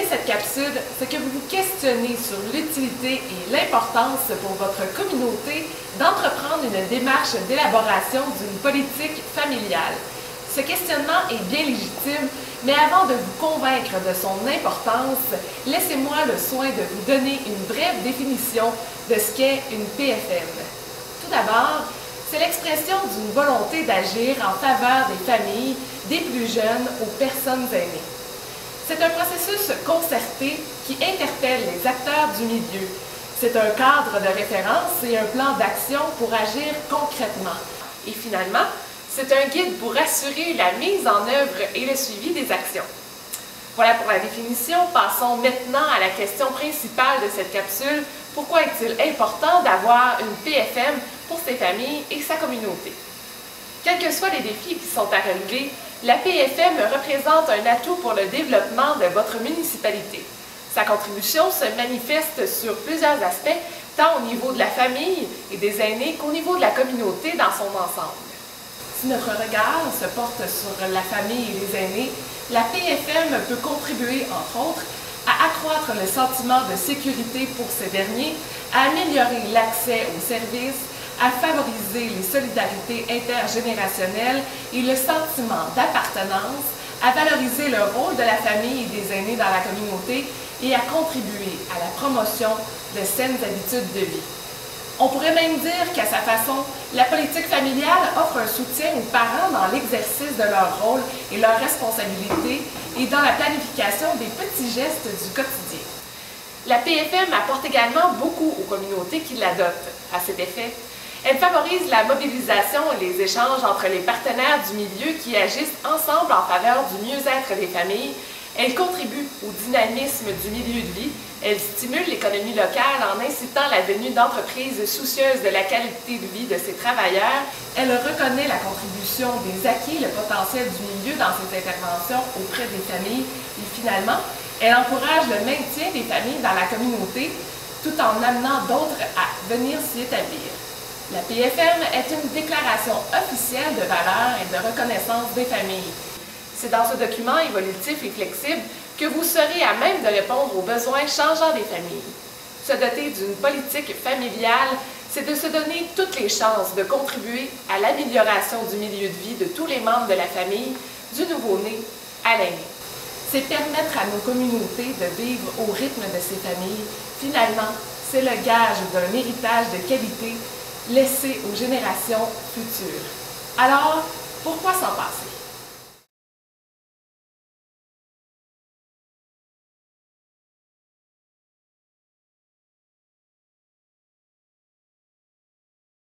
cette capsule, c'est que vous vous questionnez sur l'utilité et l'importance pour votre communauté d'entreprendre une démarche d'élaboration d'une politique familiale. Ce questionnement est bien légitime, mais avant de vous convaincre de son importance, laissez-moi le soin de vous donner une brève définition de ce qu'est une PFM. Tout d'abord, c'est l'expression d'une volonté d'agir en faveur des familles, des plus jeunes aux personnes aînées. C'est un processus concerté qui interpelle les acteurs du milieu. C'est un cadre de référence et un plan d'action pour agir concrètement. Et finalement, c'est un guide pour assurer la mise en œuvre et le suivi des actions. Voilà pour la définition. Passons maintenant à la question principale de cette capsule. Pourquoi est-il important d'avoir une PFM pour ses familles et sa communauté? Quels que soient les défis qui sont à relever, la PFM représente un atout pour le développement de votre municipalité. Sa contribution se manifeste sur plusieurs aspects, tant au niveau de la famille et des aînés qu'au niveau de la communauté dans son ensemble. Si notre regard se porte sur la famille et les aînés, la PFM peut contribuer, entre autres, à accroître le sentiment de sécurité pour ces derniers, à améliorer l'accès aux services, à favoriser les solidarités intergénérationnelles et le sentiment d'appartenance, à valoriser le rôle de la famille et des aînés dans la communauté et à contribuer à la promotion de saines habitudes de vie. On pourrait même dire qu'à sa façon, la politique familiale offre un soutien aux parents dans l'exercice de leur rôle et leurs responsabilités et dans la planification des petits gestes du quotidien. La PFM apporte également beaucoup aux communautés qui l'adoptent. À cet effet, elle favorise la mobilisation et les échanges entre les partenaires du milieu qui agissent ensemble en faveur du mieux-être des familles. Elle contribue au dynamisme du milieu de vie. Elle stimule l'économie locale en incitant la venue d'entreprises soucieuses de la qualité de vie de ses travailleurs. Elle reconnaît la contribution des acquis et le potentiel du milieu dans ses interventions auprès des familles. Et finalement, elle encourage le maintien des familles dans la communauté tout en amenant d'autres à venir s'y établir. La PFM est une déclaration officielle de valeur et de reconnaissance des familles. C'est dans ce document évolutif et flexible que vous serez à même de répondre aux besoins changeants des familles. Se doter d'une politique familiale, c'est de se donner toutes les chances de contribuer à l'amélioration du milieu de vie de tous les membres de la famille, du nouveau-né à l'aîné. C'est permettre à nos communautés de vivre au rythme de ces familles. Finalement, c'est le gage d'un héritage de qualité laissé aux générations futures. Alors, pourquoi s'en passer?